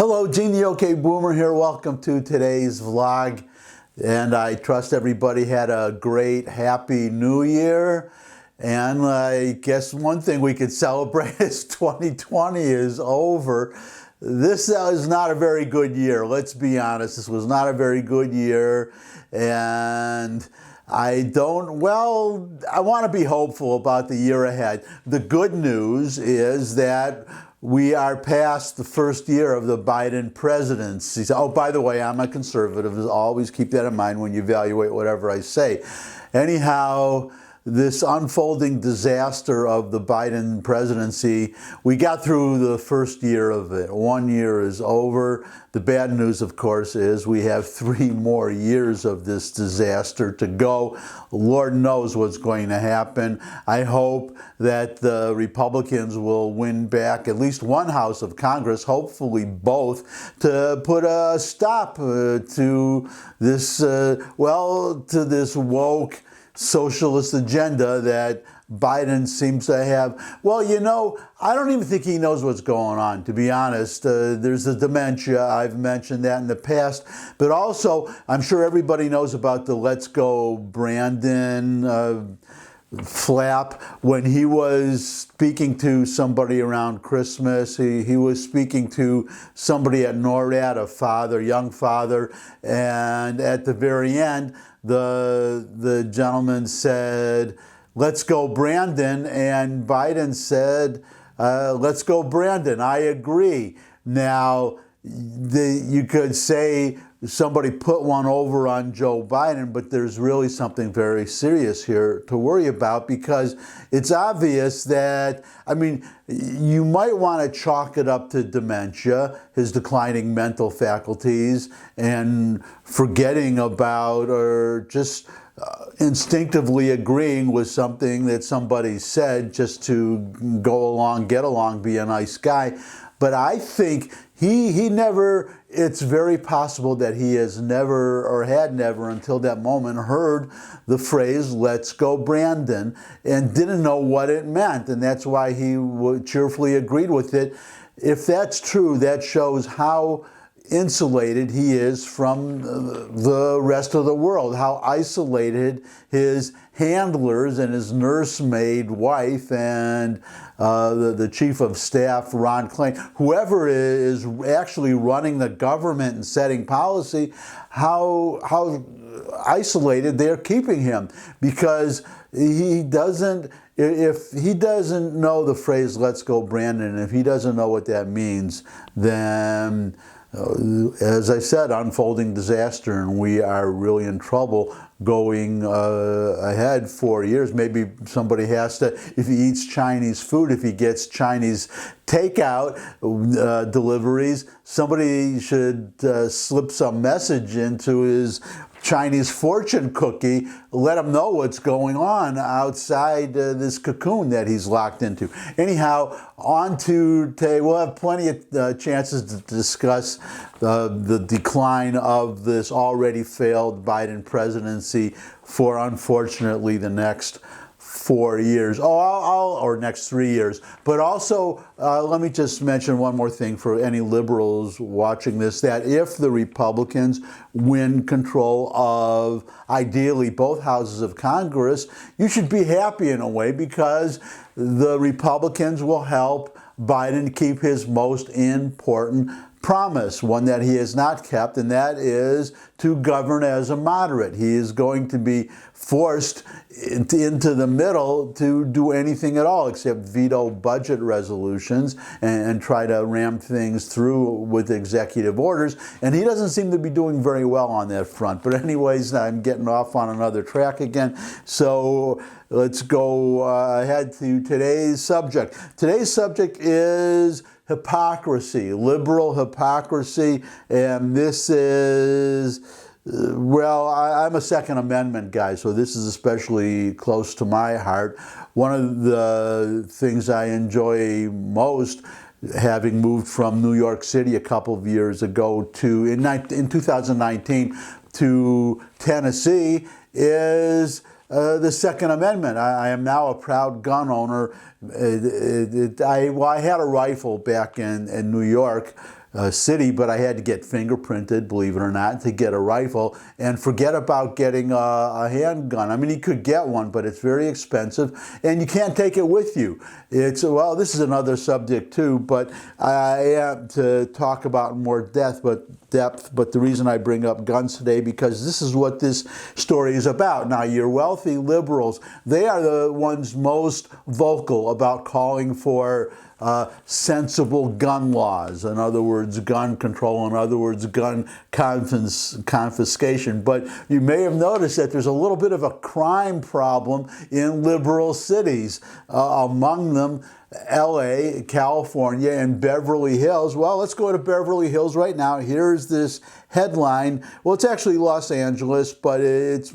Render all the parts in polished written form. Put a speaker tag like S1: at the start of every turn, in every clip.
S1: Hello, Gene the OK Boomer here. Welcome to today's vlog. And I trust everybody had a great, happy new year. And I guess one thing we could celebrate is 2020 is over. This is not a very good year. Let's be honest. This was not a very good year. And I want to be hopeful about the year ahead. The good news is that we are past the first year of the Biden presidency. Oh, by the way, I'm a conservative. Always keep that in mind when you evaluate whatever I say. Anyhow, this unfolding disaster of the Biden presidency, we got through the first year of it. 1 year is over. The bad news, of course, is we have 3 more years of this disaster to go. Lord knows what's going to happen. I hope that the Republicans will win back at least one house of Congress, hopefully both, to put a stop to this, to this woke socialist agenda that Biden seems to have. Well, you know, I don't even think he knows what's going on, to be honest. There's the dementia. I've mentioned that in the past. But also, I'm sure everybody knows about the Let's Go Brandon flap. When he was speaking to somebody around Christmas, he was speaking to somebody at NORAD, a father, young father, and at the very end, the gentleman said, "Let's go Brandon," and Biden said, "Let's go Brandon, I agree." Now, you could say somebody put one over on Joe Biden, but there's really something very serious here to worry about, because it's obvious that, I mean, you might want to chalk it up to dementia, his declining mental faculties, and forgetting about or just instinctively agreeing with something that somebody said just to go along, get along, be a nice guy. But I think he never, it's very possible that he has never, or had never until that moment, heard the phrase, "Let's go Brandon," and didn't know what it meant. And that's why he cheerfully agreed with it. If that's true, that shows how insulated he is from the rest of the world, how isolated his handlers and his nursemaid wife and the chief of staff, Ron Klain, whoever is actually running the government and setting policy, how isolated they're keeping him, because he doesn't, if he doesn't know the phrase "Let's go Brandon," if he doesn't know what that means, then as I said, unfolding disaster, and we are really in trouble going ahead 4 years. Maybe somebody has to, if he eats Chinese food, if he gets Chinese takeout deliveries, somebody should slip some message into his Chinese fortune cookie, let him know what's going on outside this cocoon that he's locked into. Anyhow, on to today. We'll have plenty of chances to discuss the decline of this already failed Biden presidency for, unfortunately, the next 4 years, or next 3 years. But also, let me just mention one more thing for any liberals watching this, that if the Republicans win control of, ideally, both houses of Congress, you should be happy in a way, because the Republicans will help Biden keep his most important promise, one that he has not kept, and that is to govern as a moderate. He is going to be forced into the middle to do anything at all except veto budget resolutions and try to ram things through with executive orders, and he doesn't seem to be doing very well on that front. But anyways, I'm getting off on another track again, so let's go ahead to today's subject. Today's subject is hypocrisy, liberal hypocrisy, and this is, well, I'm a Second Amendment guy, so this is especially close to my heart. One of the things I enjoy most, having moved from New York City a couple of years ago to, in 2019, to Tennessee, is the Second Amendment. I am now a proud gun owner. I had a rifle back in New York, city, but I had to get fingerprinted, believe it or not, to get a rifle. And forget about getting a handgun. I mean, you could get one, but it's very expensive, and you can't take it with you. It's, well, this is another subject too, but I am to talk about in more depth, but the reason I bring up guns today, because this is what this story is about. Now, your wealthy liberals, they are the ones most vocal about calling for sensible gun laws. In other words, gun control. In other words, gun confiscation. But you may have noticed that there's a little bit of a crime problem in liberal cities, among them LA, California, and Beverly Hills. Well, let's go to Beverly Hills right now. Here's this headline. Well, it's actually Los Angeles, but it's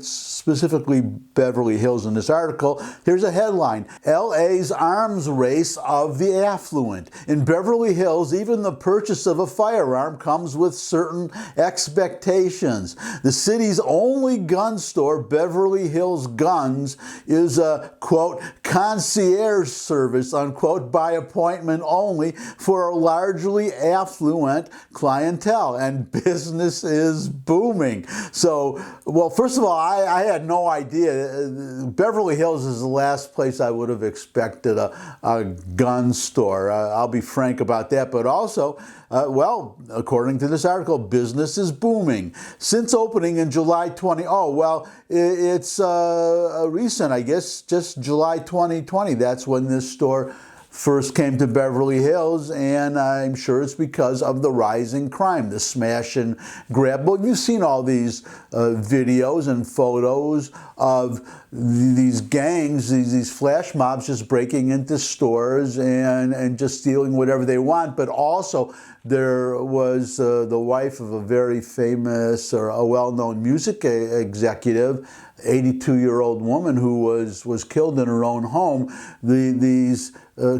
S1: specifically Beverly Hills in this article. Here's a headline: LA's arms race of the affluent. In Beverly Hills, even the purchase of a firearm comes with certain expectations. The city's only gun store, Beverly Hills Guns, is a, quote, concierge service, unquote, by appointment only for a largely affluent clientele, and business is booming. So, well, first of all, I had no idea. Beverly Hills is the last place I would have expected a gun store. I'll be frank about that. But also, well, according to this article, business is booming. Since opening in July 20, oh, well, it's recent, I guess, just July 2020. That's when this store first came to Beverly Hills, and I'm sure it's because of the rising crime, the smash and grab. Well, you've seen all these videos and photos of these gangs, these flash mobs just breaking into stores and just stealing whatever they want. But also, there was the wife of a very famous or a well-known music executive, 82-year-old woman who was killed in her own home. These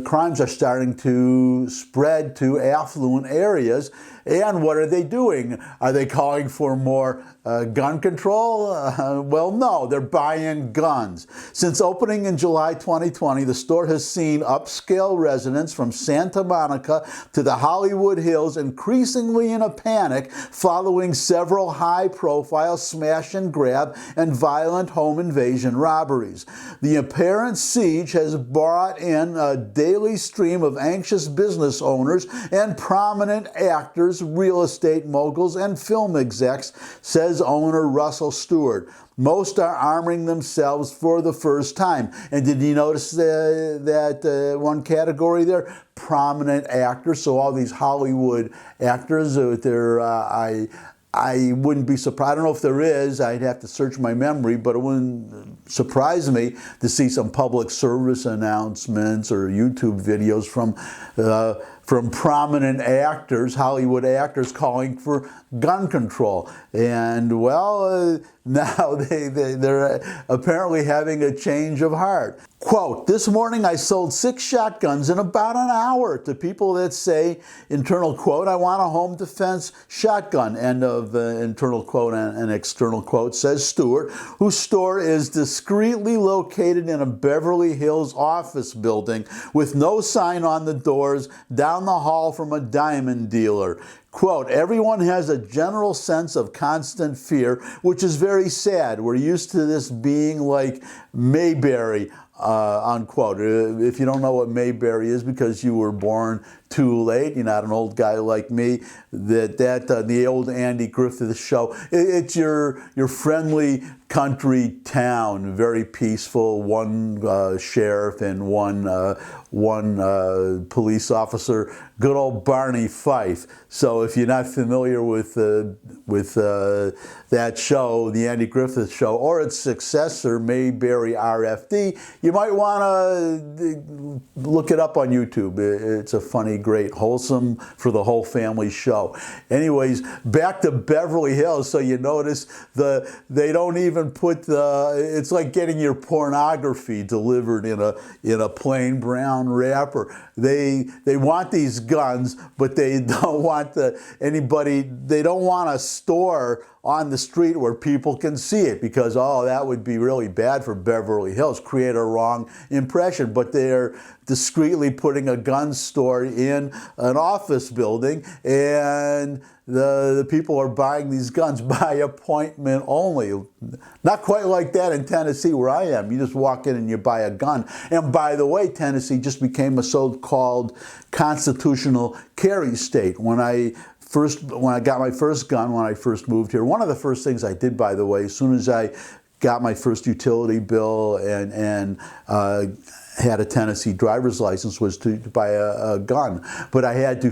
S1: crimes are starting to spread to affluent areas. And what are they doing? Are they calling for more gun control? Well, no, they're buying guns. Since opening in July 2020, the store has seen upscale residents from Santa Monica to the Hollywood Hills increasingly in a panic following several high-profile smash and grab and violent home invasion robberies. The apparent siege has brought in a daily stream of anxious business owners and prominent actors, real estate moguls, and film execs, says owner Russell Stewart. Most are arming themselves for the first time. And did you notice that one category there? Prominent actors. So all these Hollywood actors, I wouldn't be surprised. I don't know if there is. I'd have to search my memory, but it wouldn't surprise me to see some public service announcements or YouTube videos from prominent actors, Hollywood actors, calling for gun control. And, well, now they're apparently having a change of heart. Quote, this morning I sold 6 shotguns in about an hour to people that say, internal quote, I want a home defense shotgun, end of internal quote and external quote, says Stewart, whose store is discreetly located in a Beverly Hills office building with no sign on the doors, down the hall from a diamond dealer. Quote, everyone has a general sense of constant fear, which is very sad. We're used to this being like Mayberry, unquote. If you don't know what Mayberry is because you were born too late, you're not an old guy like me, the old Andy Griffith show, it's your friendly country town, very peaceful, one sheriff and one police officer, good old Barney Fife. So if you're not familiar with that show, the Andy Griffith Show, or its successor, Mayberry RFD, you might want to look it up on YouTube. It's a funny, great, wholesome, for the whole family show. Anyways, back to Beverly Hills. So you notice they don't even put it's like getting your pornography delivered in a plain brown wrapper. They want these guns, but they don't want they don't want a store on the street where people can see it, because, oh, that would be really bad for Beverly Hills, create a wrong impression. But they're discreetly putting a gun store in an office building, and the people are buying these guns by appointment only. Not quite like that in Tennessee where I am. You just walk in and you buy a gun. And by the way, Tennessee just became a so-called constitutional carry state. When I got my first gun, when I first moved here, one of the first things I did, by the way, as soon as I got my first utility bill and had a Tennessee driver's license, was to buy a gun. But I had to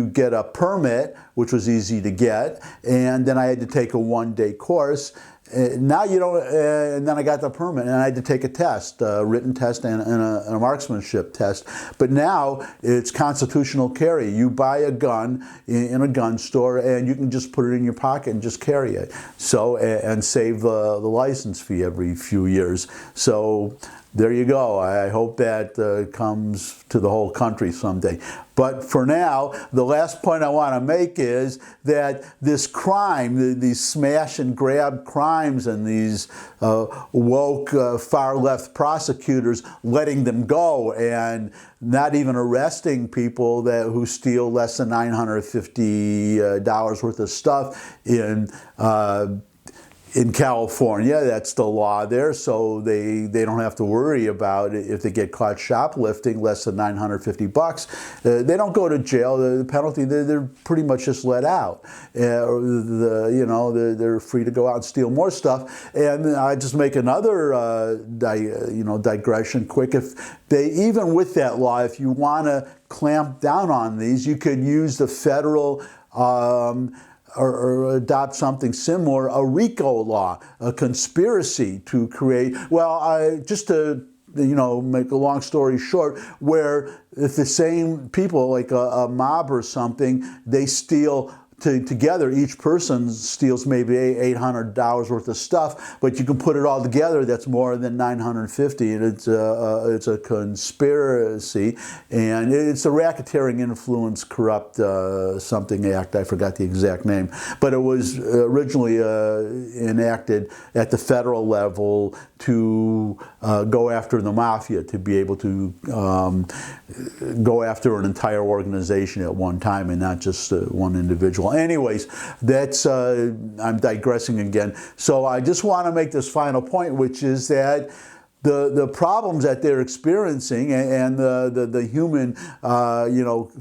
S1: get a permit, which was easy to get, and then I had to take a one-day course. Now you don't, and then I got the permit, and I had to take a test, a written test and a marksmanship test. But now it's constitutional carry. You buy a gun in a gun store, and you can just put it in your pocket and just carry it. So, and save the license fee every few years. So there you go. I hope that comes to the whole country someday. But for now, the last point I want to make is that this crime, these smash and grab crimes, and these woke far-left prosecutors letting them go and not even arresting people who steal less than $950 worth of stuff in California. That's the law there, so they don't have to worry about it if they get caught shoplifting less than $950. They don't go to jail. The penalty, they're pretty much just let out. They're free to go out and steal more stuff. And I just make another digression quick. Even with that law, if you want to clamp down on these, you could use the federal or adopt something similar, a RICO law, a conspiracy to create, just to make a long story short, where if the same people, like a mob or something, they steal together, each person steals maybe $800 worth of stuff, but you can put it all together, that's more than $950, and it's a conspiracy, and it's a Racketeering Influence Corrupt something act. I forgot the exact name, but it was originally enacted at the federal level to go after the mafia, to be able to go after an entire organization at one time and not just one individual. Anyways, that's I'm digressing again. So I just want to make this final point, which is that the problems that they're experiencing and the human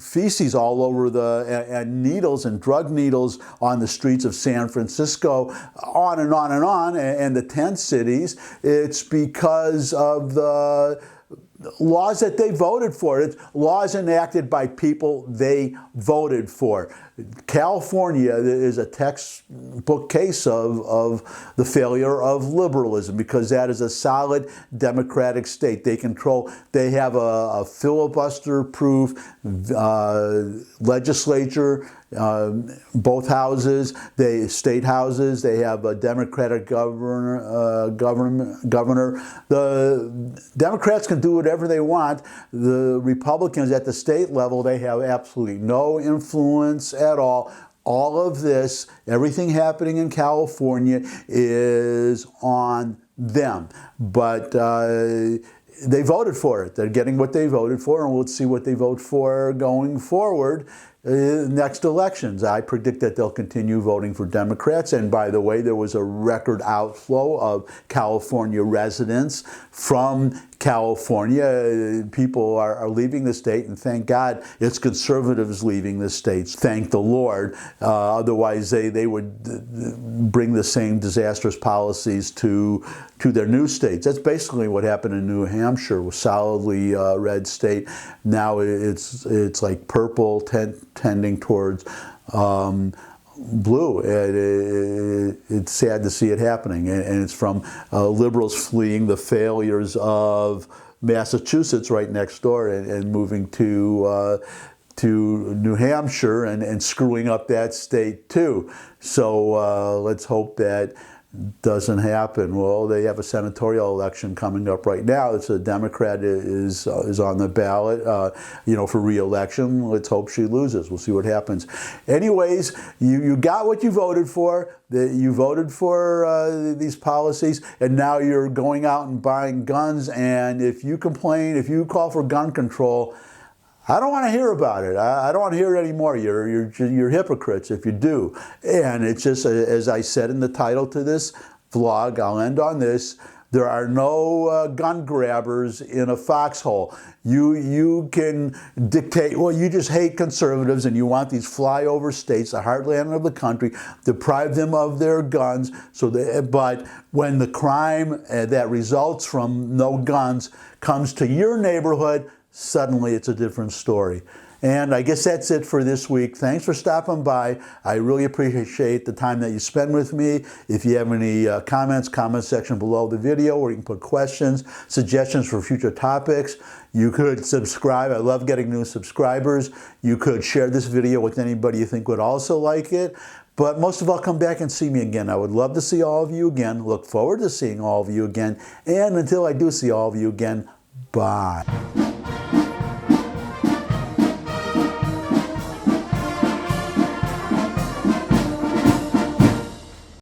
S1: feces all over and needles and drug needles on the streets of San Francisco, on and on and on, and the 10 cities, it's because of the laws that they voted for. It's laws enacted by people they voted for. California is a textbook case of the failure of liberalism, because that is a solid democratic state. They have a filibuster-proof legislature, both houses, state houses. They have a Democratic governor. The Democrats can do whatever they want. The Republicans at the state level, they have absolutely no influence at all. All of this, everything happening in California, is on them. But they voted for it. They're getting what they voted for, and we'll see what they vote for going forward. Next elections, I predict that they'll continue voting for Democrats. And by the way, there was a record outflow of California residents from California. People are leaving the state, and thank God it's conservatives leaving the states. Thank the Lord. Otherwise, they would bring the same disastrous policies to their new states. That's basically what happened in New Hampshire, a solidly red state. Now it's like purple, tending towards blue. It's sad to see it happening, and it's from liberals fleeing the failures of Massachusetts right next door and moving to New Hampshire and screwing up that state too. So let's hope that doesn't happen. Well, they have a senatorial election coming up right now. It's a Democrat is on the ballot, for re-election. Let's hope she loses. We'll see what happens. Anyways, you got what you voted for. You voted for these policies, and now you're going out and buying guns. And if you complain, if you call for gun control, I don't want to hear about it. I don't want to hear it anymore. You're hypocrites if you do. And it's just, as I said in the title to this vlog, I'll end on this. There are no gun grabbers in a foxhole. You can dictate, well, you just hate conservatives and you want these flyover states, the heartland of the country, deprive them of their guns. But when the crime that results from no guns comes to your neighborhood, suddenly it's a different story. And I guess that's it for this week. Thanks for stopping by. I really appreciate the time that you spend with me. If you have any comments, comment section below the video where you can put questions, suggestions for future topics. You could subscribe. I love getting new subscribers. You could share this video with anybody you think would also like it. But most of all, come back and see me again. I would love to see all of you again. Look forward to seeing all of you again. And until I do see all of you again, bye.